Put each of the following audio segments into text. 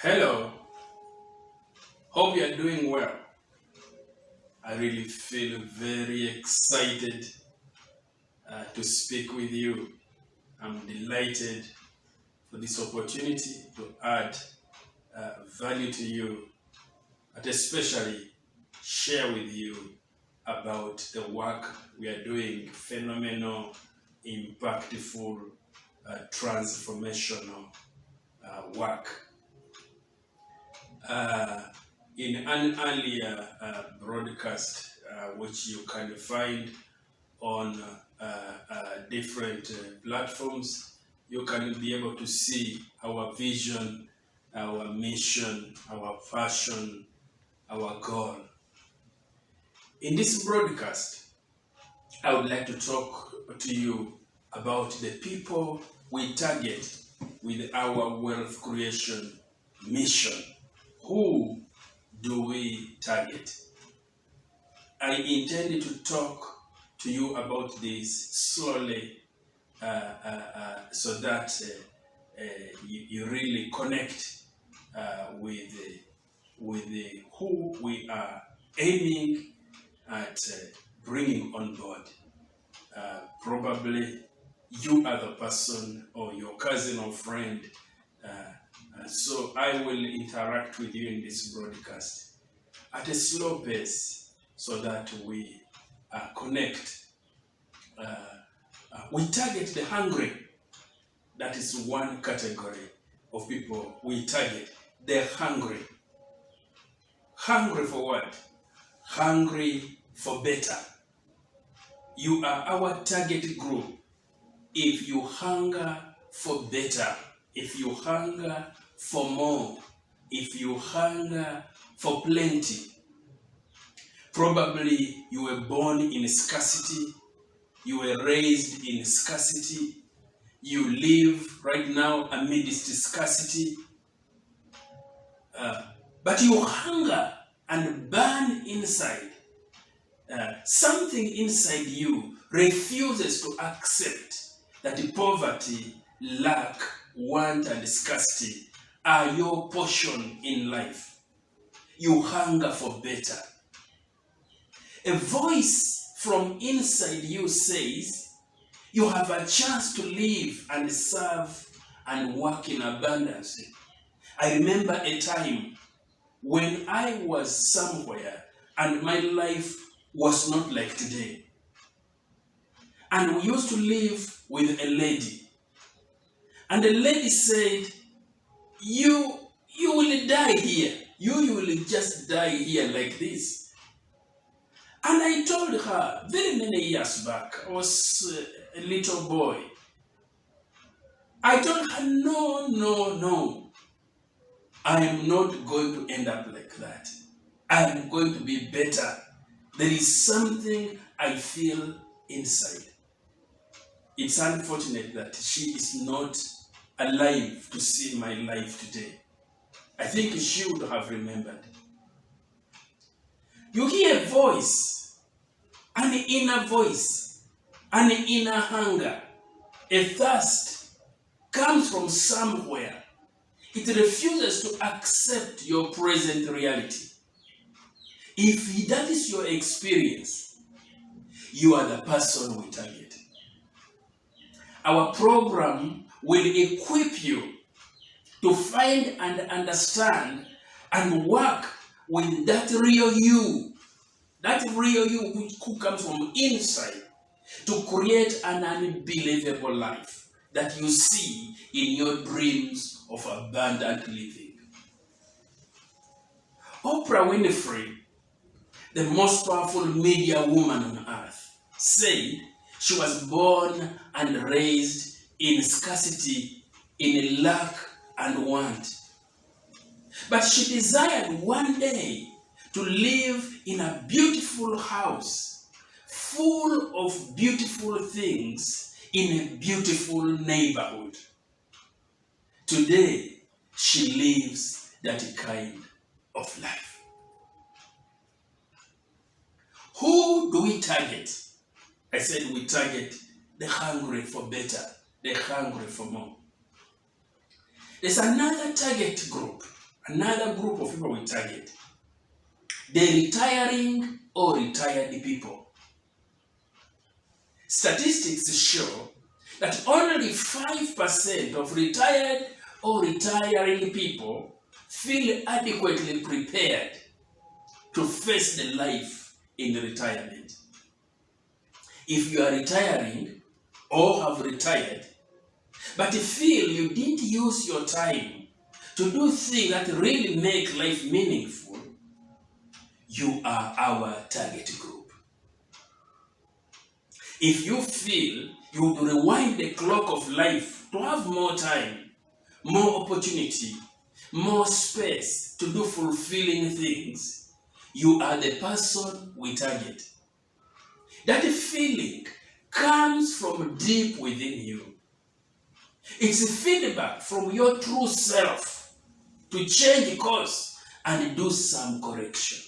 Hello, hope you are doing well. I really feel very excited to speak with you. I'm delighted for this opportunity to add value to you, but especially share with you about the work we are doing, phenomenal, impactful, transformational work. In an earlier broadcast, which you can find on different platforms, you can be able to see our vision, our mission, our passion, our goal. In this broadcast, I would like to talk to you about the people we target with our wealth creation mission. Who do we target? I intended to talk to you about this slowly so that you really connect with who we are aiming at bringing on board. Probably you are the person or your cousin or friend. So I will interact with you in this broadcast at a slow pace so that we connect. We target the hungry. That is one category of people we target. They're hungry. Hungry for what? Hungry for better. You are our target group. If you hunger for better, if you hunger for more, if you hunger for plenty, probably you were born in scarcity, you were raised in scarcity, you live right now amidst scarcity, but you hunger and burn inside. Something inside you refuses to accept that poverty, lack, want, and scarcity are your portion in life. You hunger for better. A voice from inside you says, you have a chance to live and serve and work in abundance. I remember a time when I was somewhere and my life was not like today. And we used to live with a lady. And the lady said, you will die here. You will just die here like this. And I told her, very many years back, I was a little boy. I told her, no. I am not going to end up like that. I am going to be better. There is something I feel inside. It's unfortunate that she is not alive to see my life today. I think she would have remembered. You hear a voice, an inner voice, an inner hunger, a thirst comes from somewhere. It refuses to accept your present reality. If that is your experience, you are the person we target. Our program will equip you to find and understand and work with that real you who comes from inside, to create an unbelievable life that you see in your dreams of abundant living. Oprah Winfrey, the most powerful media woman on earth, said she was born and raised in scarcity, in lack and want. But she desired one day to live in a beautiful house, full of beautiful things, in a beautiful neighborhood. Today, she lives that kind of life. Who do we target? I said we target the hungry for better, the hungry for more. There's another target group. Another group of people we target, the retiring or retired people. Statistics show that only 5% of retired or retiring people feel adequately prepared to face the life in retirement. If you are retiring or have retired, but feel you didn't use your time to do things that really make life meaningful, you are our target group. If you feel you would rewind the clock of life to have more time, more opportunity, more space to do fulfilling things, you are the person we target. That feeling comes from deep within you. It's feedback from your true self to change course and do some correction.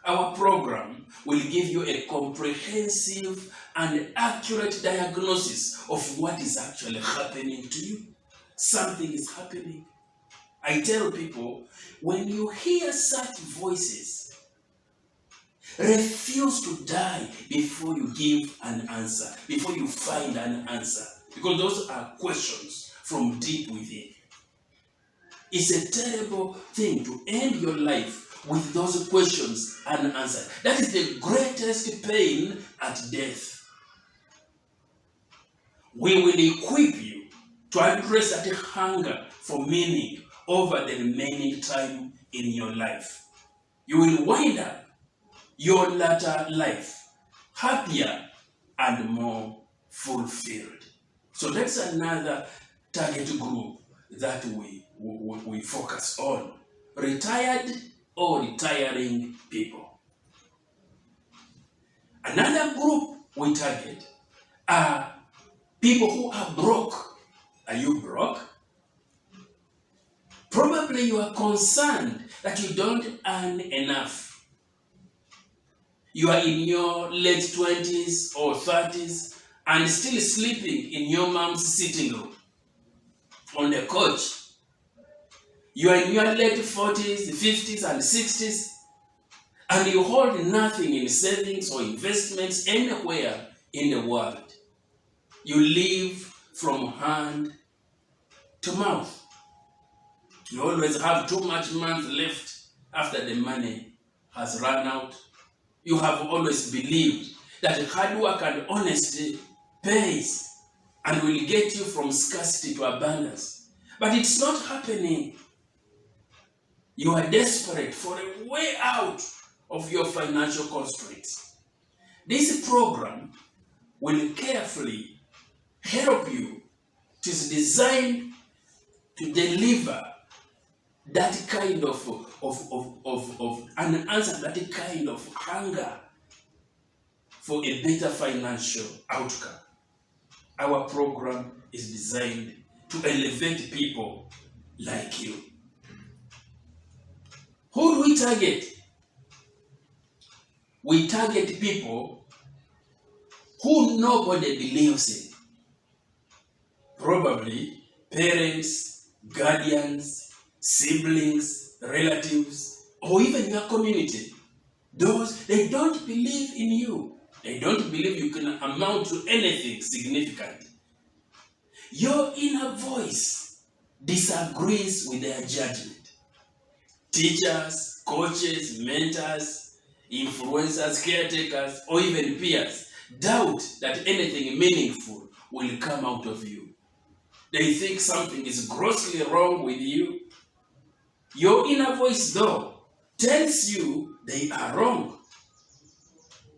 Our program will give you a comprehensive and accurate diagnosis of what is actually happening to you. Something is happening. I tell people, when you hear such voices, refuse to die before you give an answer, before you find an answer. Because those are questions from deep within. It's a terrible thing to end your life with those questions unanswered. That is the greatest pain at death. We will equip you to address that hunger for meaning over the remaining time in your life. You will wind up your latter life happier and more fulfilled. So that's another target group that we focus on. Retired or retiring people. Another group we target are people who are broke. Are you broke? Probably you are concerned that you don't earn enough. You are in your late 20s or 30s and still sleeping in your mom's sitting room on the couch. You are in your late 40s, 50s, and 60s, and you hold nothing in savings or investments anywhere in the world. You live from hand to mouth. You always have too much money left after the money has run out. You have always believed that hard work and honesty pays and will get you from scarcity to abundance. But it's not happening. You are desperate for a way out of your financial constraints. This program will carefully help you. It is designed to deliver that kind of an answer, that kind of hunger for a better financial outcome. Our program is designed to elevate people like you. Who do we target? We target people who nobody believes in. Probably parents, guardians, siblings, relatives, or even your community. Those, they don't believe in you. They don't believe you can amount to anything significant. Your inner voice disagrees with their judgment. Teachers, coaches, mentors, influencers, caretakers, or even peers doubt that anything meaningful will come out of you. They think something is grossly wrong with you. Your inner voice, though, tells you they are wrong.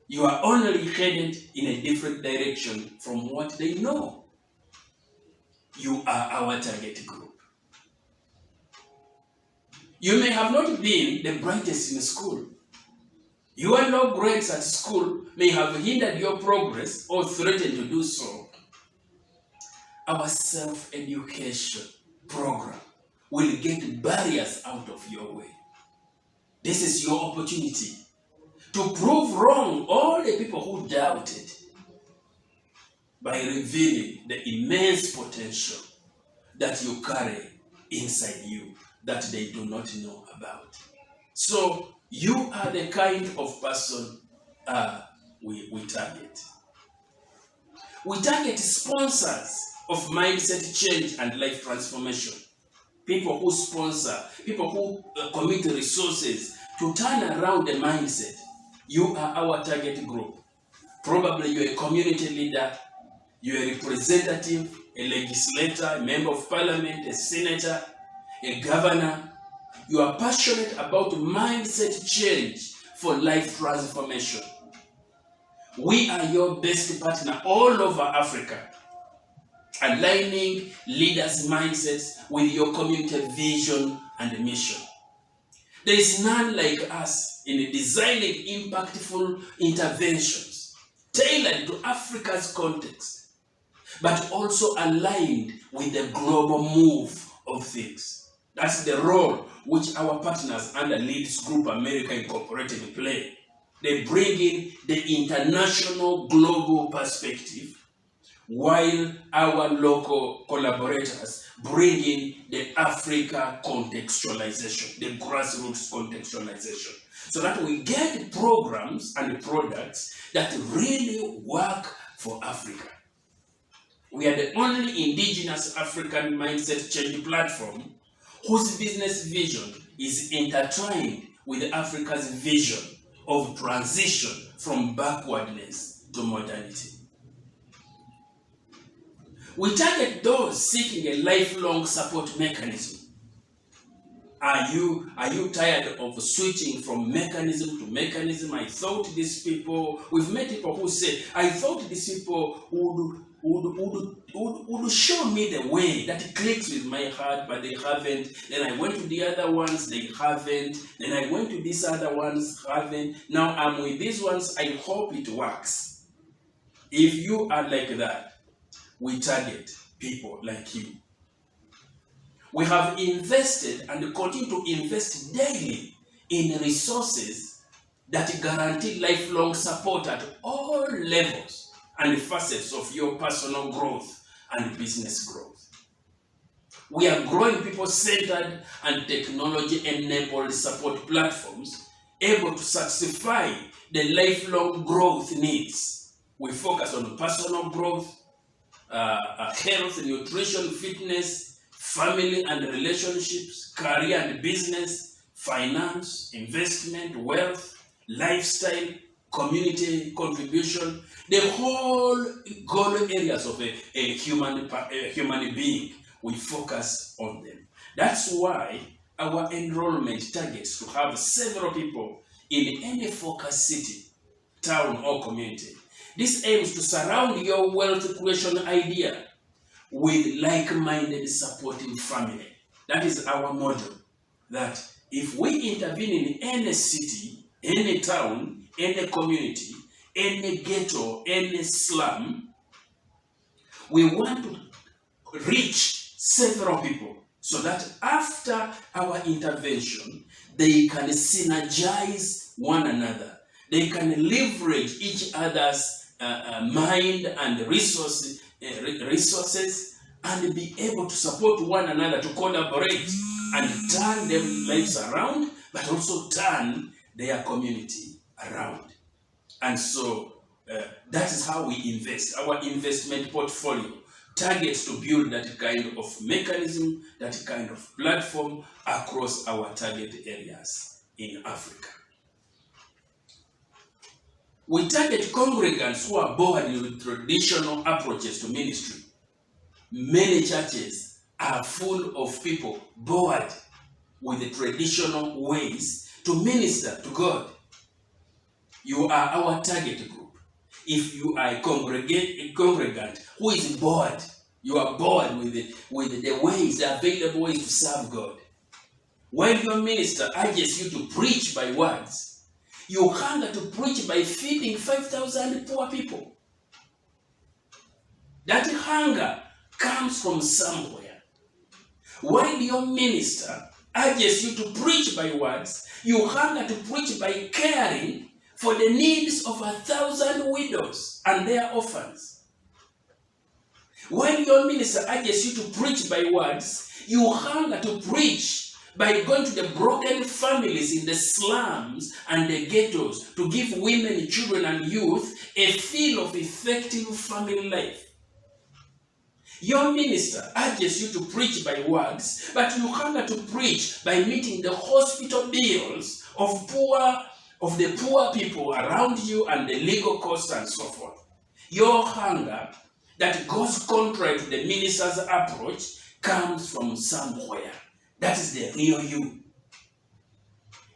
You are only headed in a different direction from what they know. You are our target group. You may have not been the brightest in school. Your low grades at school may have hindered your progress or threatened to do so. Our self-education program will get barriers out of your way. This is your opportunity to prove wrong all the people who doubted by revealing the immense potential that you carry inside you. that they do not know about. So you are the kind of person we target. We target sponsors of mindset change and life transformation. People who sponsor, people who commit resources to turn around the mindset. You are our target group. Probably you're a community leader, you're a representative, a legislator, a member of parliament, a senator, a governor. You are passionate about mindset change for life transformation. We are your best partner all over Africa, aligning leaders' mindsets with your community vision and mission. There is none like us in designing impactful interventions tailored to Africa's context, but also aligned with the global move of things. That's the role which our partners under Lleads Group America Incorporated play. They bring in the international global perspective, while our local collaborators bring in the Africa contextualization, the grassroots contextualization, so that we get programs and products that really work for Africa. We are the only indigenous African mindset change platform whose business vision is intertwined with Africa's vision of transition from backwardness to modernity. We target those seeking a lifelong support mechanism. Are you tired of switching from mechanism to mechanism? I thought these people, we've met people who say, I thought these people would show me the way that clicks with my heart, but they haven't. Then I went to the other ones, they haven't. Then I went to these other ones, haven't. Now I'm with these ones, I hope it works. If you are like that, we target people like you. We have invested and continue to invest daily in resources that guarantee lifelong support at all levels and facets of your personal growth and business growth. We are growing people-centered and technology-enabled support platforms able to satisfy the lifelong growth needs. We focus on personal growth, health, nutrition, fitness, family and relationships, career and business, finance, investment, wealth, lifestyle, community contribution, the whole goal areas of a human being. We focus on them. That's why our enrollment targets to have several people in any focus city, town, or community. This aims to surround your wealth creation idea with like-minded supporting family. That is our model. That if we intervene in any city, any town, any community, any ghetto, any slum, we want to reach several people so that after our intervention, they can synergize one another. They can leverage each other's mind and resources and be able to support one another to collaborate and turn their lives around, but also turn their community around. And so that is how we invest. Our investment portfolio targets to build that kind of mechanism, that kind of platform across our target areas in Africa. We target congregants who are bored with traditional approaches to ministry. Many churches are full of people bored with the traditional ways to minister to God. You are our target group. If you are a congregant who is bored, you are bored with the ways, the available ways to serve God. While your minister urges you to preach by words, you hunger to preach by feeding 5,000 poor people. That hunger comes from somewhere. While your minister urges you to preach by words, you hunger to preach by caring for the needs of 1,000 widows and their orphans. While your minister urges you to preach by words, you hunger to preach by going to the broken families in the slums and the ghettos to give women, children, and youth a feel of effective family life. Your minister urges you to preach by words, but you hunger to preach by meeting the hospital bills of the poor people around you and the legal costs and so forth. Your hunger that goes contrary to the minister's approach comes from somewhere. That is the real you.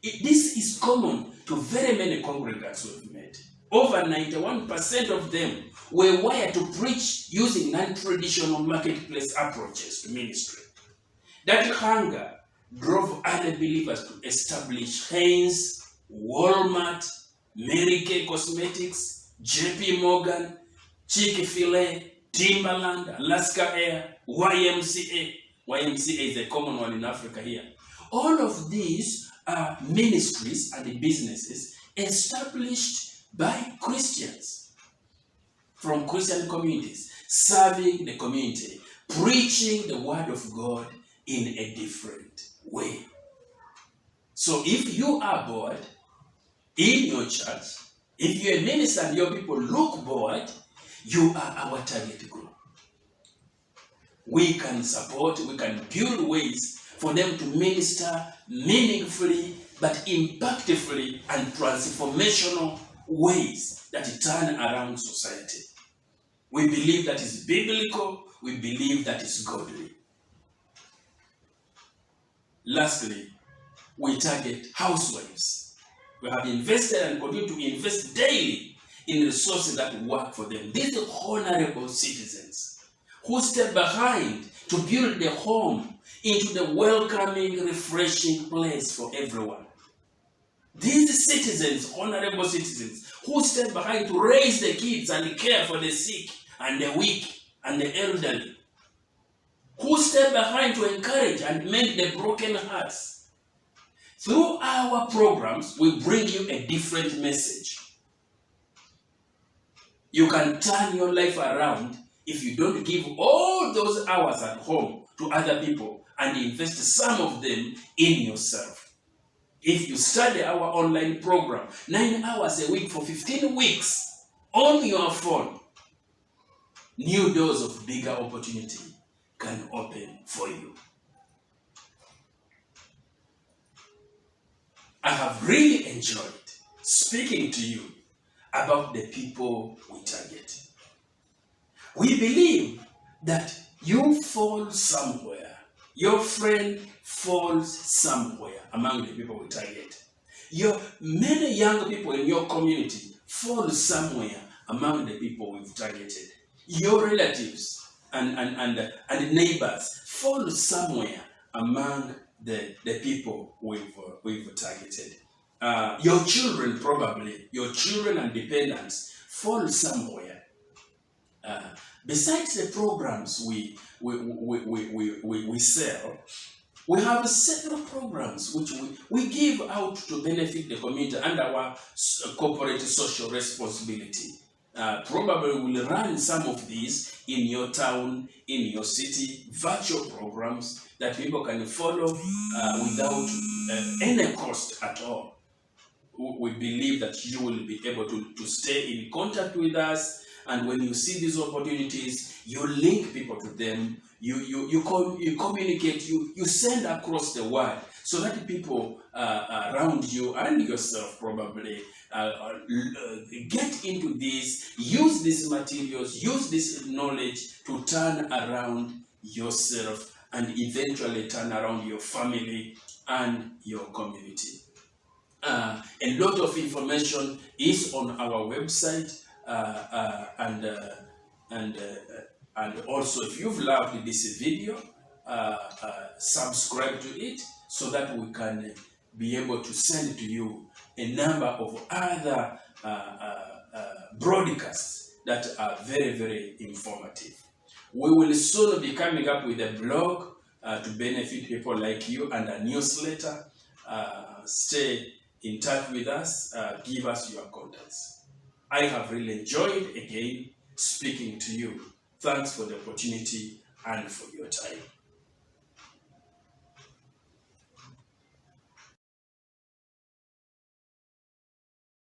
This is common to very many congregants we've met. Over 91% of them were wired to preach using non-traditional marketplace approaches to ministry. That hunger drove other believers to establish Heinz, Walmart, Mary Kay Cosmetics, JP Morgan, Chick-fil-A, Timberland, Alaska Air, YMCA. YMCA is a common one in Africa here. All of these are ministries and businesses established by Christians from Christian communities, serving the community, preaching the word of God in a different way. So if you are bored in your church, if you're a minister and your people look bored, you are our target group. We can support, we can build ways for them to minister meaningfully, but impactfully and transformational ways that turn around society. We believe that is biblical, we believe that is godly. Lastly, we target housewives. We have invested and continue to invest daily in resources that work for them. These are honorable citizens who step behind to build the home into the welcoming, refreshing place for everyone. These citizens, honorable citizens, who step behind to raise the kids and care for the sick and the weak and the elderly, who step behind to encourage and mend the broken hearts. Through our programs, we bring you a different message. You can turn your life around if you don't give all those hours at home to other people and invest some of them in yourself. If you study our online program, 9 hours a week for 15 weeks on your phone, new doors of bigger opportunity can open for you. I have really enjoyed speaking to you about the people we target. We believe that you fall somewhere. Your friend falls somewhere among the people we target. Many young people in your community fall somewhere among the people we've targeted. Your relatives and neighbors fall somewhere among the people we've targeted. Your children probably, your children and dependents fall somewhere. Besides the programs we sell, we have several programs which we give out to benefit the community and our corporate social responsibility. Probably we'll run some of these in your town, in your city, virtual programs that people can follow without any cost at all. We believe that you will be able to stay in contact with us, and when you see these opportunities, you link people to them, you communicate, you send across the word so that people around you and yourself probably get into this, use these materials, use this knowledge to turn around yourself and eventually turn around your family and your community. A lot of information is on our website, and also if you've loved this video, subscribe to it so that we can be able to send to you a number of other broadcasts that are very, very informative. We will soon be coming up with a blog to benefit people like you, and a newsletter. Stay in touch with us, give us your contacts. I have really enjoyed again speaking to you. Thanks for the opportunity and for your time.